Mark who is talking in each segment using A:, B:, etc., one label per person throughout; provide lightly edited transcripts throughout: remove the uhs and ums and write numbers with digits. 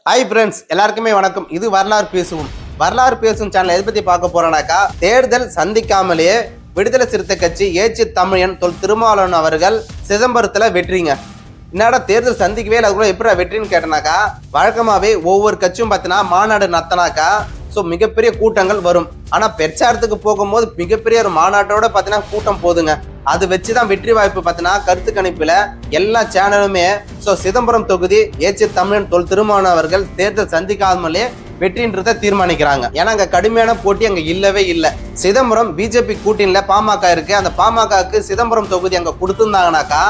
A: Hi friends, எல்லாருக்குமே வணக்கம். இது வரலாறு பேசுவோம். வரலாறு பேசும் சேனல் எதை பத்தி பார்க்க போறோம்னாக்கா, தேர்தல் சந்திக்காமலேயே விடுதலை சிறுத்தை கட்சி ஏச்சி தமிழன் தொல் திருமாவளவன் அவர்கள் சிதம்பரத்துல வெற்றிங்க. என்னடா தேர்தல் சந்திக்கவே இல்லை, அதுக்குள்ள எப்படி வெற்றின்னு கேட்டனாக்கா, வழக்கமாவே ஒவ்வொரு கட்சியும் பார்த்தீங்கன்னா மாநாடு நடத்தினாக்கா மிகப்பெரிய கூட்டங்கள் வரும். ஆனா பிரச்சாரத்துக்கு போகும்போது மிகப்பெரிய ஒரு மாநாட்டோட பார்த்தீங்கன்னா கூட்டம் போதுங்க. அது வச்சுதான் வெற்றி வாய்ப்பு பார்த்தீங்கன்னா கருத்து கணிப்புல எல்லா சேனலுமே சிதம்பரம் தொகுதி ஏச்சி தமிழன் தொல் திருமாவளவன் அவர்கள் தேர்தல் சந்திக்காமலே வெற்றின்றத தீர்மானிக்கிறாங்க. ஏன்னா அங்க கடுமையான போட்டி அங்க இல்லவே இல்லை. சிதம்பரம் பிஜேபி கூட்டணியில பாமக இருக்கு. அந்த பாமகக்கு சிதம்பரம் தொகுதி அங்க கொடுத்திருந்தாங்கனாக்கா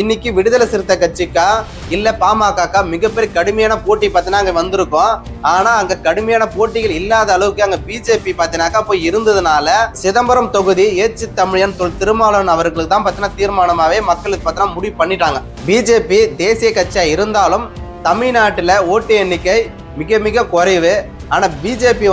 A: இன்னைக்கு விடுதலை சிறுத்தை கட்சிக்கா இல்ல பாமகக்கா மிகப்பெரிய கடுமையான போட்டி பார்த்தீங்கன்னா அங்க வந்திருக்கும். ஆனா அங்க கடுமையான போட்டிகள் இல்லாத அளவுக்கு அங்க பிஜேபி பார்த்தீங்கன்னாக்கா போய் இருந்ததுனால சிதம்பரம் தொகுதி ஏச்சி தமிழன் தொல் திருமாவளவன் அவர்களுக்கு தான் பார்த்தீங்கன்னா தீர்மானமாவே மக்களுக்கு பார்த்தீங்கன்னா முடிவு பண்ணிட்டாங்க. பிஜேபி தேசிய கட்சியா இருந்தாலும் தமிழ்நாட்டுல ஓட்டு எண்ணிக்கை மிக மிக குறைவு. ஆனா பிஜேபி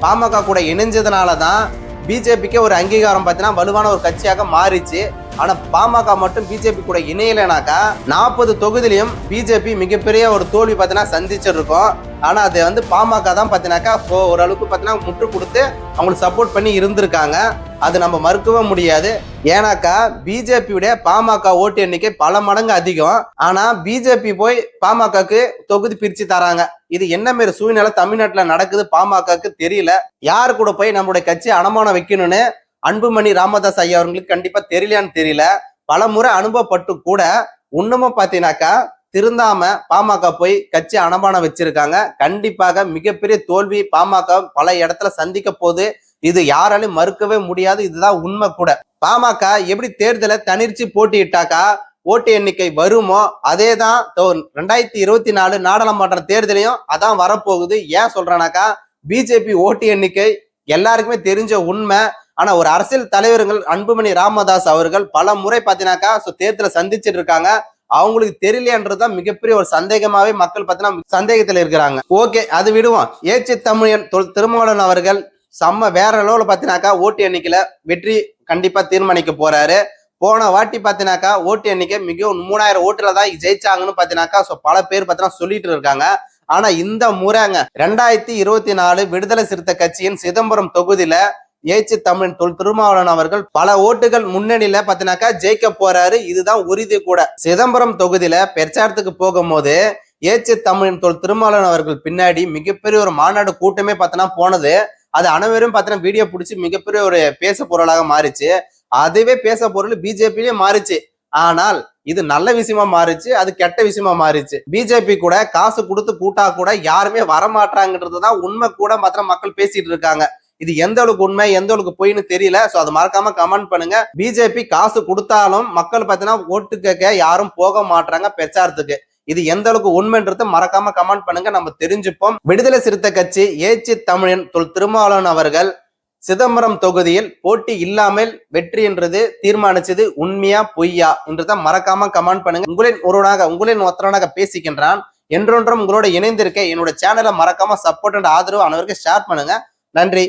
A: பாமக கூட இணைஞ்சதுனாலதான் பிஜேபிக்கு ஒரு அங்கீகாரம் பார்த்தீங்கன்னா வலுவான ஒரு கட்சியாக மாறிச்சு. ஆனா பாமக மட்டும் பிஜேபி கூட இணையலைனாக்கா 40 தொகுதியிலையும் பிஜேபி மிகப்பெரிய ஒரு தோல்வி பார்த்தீங்கன்னா சந்திச்சிருக்கோம். ஆனா அது பாமக தான் பார்த்தீங்கன்னாக்கா ஓரளவுக்கு பார்த்தீங்கன்னா முற்று கொடுத்து அவங்களுக்கு சப்போர்ட் பண்ணி இருந்திருக்காங்க. அது நம்ம மறுக்கவே முடியாது. ஏன்னாக்கா பிஜேபியுடைய பாமக ஓட்டு எண்ணிக்கை பல மடங்கு அதிகம். ஆனா பிஜேபி போய் பாமகக்கு தொகுதி பிரிச்சு தராங்க. இது என்ன மாரி சூழ்நிலை தமிழ்நாட்டுல நடக்குது பாமகக்கு தெரியல. யாரு கூட போய் நம்மளுடைய கட்சி அடமானம் வைக்கணும்னு அன்புமணி ராமதாஸ் ஐயா அவங்களுக்கு கண்டிப்பா தெரியலையான்னு தெரியல. பல முறை அனுபவப்பட்டு கூட இன்னமும் பாத்தீங்கன்னாக்கா திருந்தாம பாமக போய் கட்சி அடமானம் வச்சிருக்காங்க. கண்டிப்பாக மிகப்பெரிய தோல்வி பாமக பல இடத்துல சந்திக்க போகுது. இது யாராலையும் மறுக்கவே முடியாது. இதுதான் உண்மை கூட. பாமக எப்படி தேர்தலை தனிர்ச்சி போட்டியிட்டாக்கா ஓட்டு எண்ணிக்கை வருமோ அதே தான் 2024 நாடாளுமன்ற தேர்தலையும் அதான் வரப்போகுது. ஏன் சொல்றேனாக்கா, பிஜேபி ஓட்டு எண்ணிக்கை எல்லாருக்குமே தெரிஞ்ச உண்மை. ஆனா ஒரு அரசியல் தலைவர்கள் அன்புமணி ராமதாஸ் அவர்கள் பல முறை பாத்தீங்கன்னாக்கா தேர்தலை சந்திச்சுட்டு இருக்காங்க. அவங்களுக்கு தெரியலையன்றதுதான் மிகப்பெரிய ஒரு சந்தேகமாவே மக்கள் பார்த்தீங்கன்னா சந்தேகத்துல இருக்கிறாங்க. ஓகே, அது விடுவோம். ஏச்சி தமிழன் திருமாவளவன் அவர்கள் வேற லெவலில் பாத்தீங்கன்னாக்கா ஓட்டு எண்ணிக்கையில வெற்றி கண்டிப்பா தீர்மானிக்க போறாரு. போன வாட்டி பாத்தீங்கன்னாக்கா ஓட்டு எண்ணிக்கை மிகவும் 3000 ஓட்டுல தான் ஜெயிச்சாங்கன்னு பாத்தீங்கன்னாக்கா பல பேர் பாத்தீங்கன்னா சொல்லிட்டு இருக்காங்க. ஆனா இந்த முறைங்க 2024 விடுதலை சிறுத்தை கட்சியின் சிதம்பரம் தொகுதியில ஏச்சி தமிழன் தொல் திருமாவளவன் அவர்கள் பல ஓட்டுகள் முன்னணியில பாத்தீங்கன்னாக்கா ஜெயிக்க போறாரு. இதுதான் உறுதி கூட. சிதம்பரம் தொகுதியில பிரச்சாரத்துக்கு போகும்போது ஏச்சி தமிழன் தொல் திருமாவளவன் அவர்கள் பின்னாடி மிகப்பெரிய ஒரு மாநாடு கூட்டமே பார்த்தீங்கன்னா போனது. அது அனைவரும் பார்த்தீங்கன்னா வீடியோ பிடிச்சி மிகப்பெரிய ஒரு பேச பொருளாக மாறிச்சு. அதுவே பேச பொருள் பிஜேபியிலே மாறிச்சு. ஆனால் இது நல்ல விஷயமா மாறிச்சு, அது கெட்ட விஷயமா மாறிச்சு. பிஜேபி கூட காசு கொடுத்து கூட்டா கூட யாருமே வரமாட்டாங்கன்றதுதான் உண்மை கூட மாத்திரம் மக்கள் பேசிட்டு இருக்காங்க. இது எந்த அளவுக்கு உண்மை எந்த அளவுக்கு போயின்னு தெரியல. சோ அது மறக்காம கமெண்ட் பண்ணுங்க. பிஜேபி காசு கொடுத்தாலும் மக்கள் பார்த்தீங்கன்னா ஓட்டு கேட்க யாரும் போக மாட்டாங்க பிரச்சாரத்துக்கு. இது எந்த அளவுக்கு உண்மைன்றது மறக்காம கமெண்ட் பண்ணுங்க, நம்ம தெரிஞ்சுப்போம். விடுதலை சிறுத்தை கட்சி ஏச்சி தமிழன் தொல் திருமாவளவன் அவர்கள் சிதம்பரம் தொகுதியில் போட்டி இல்லாமல் வெற்றி என்றது தீர்மானிச்சது உண்மையா பொய்யா என்றதை மறக்காம கமெண்ட் பண்ணுங்க. உங்களின் ஒருத்தரனாக பேசிக்கின்றான். என்றொன்றும் உங்களோட இணைந்திருக்க என்னோட சேனலை மறக்காம சப்போர்ட் அண்ட் ஆதரவு அனைவருக்கு ஷேர் பண்ணுங்க. நன்றி.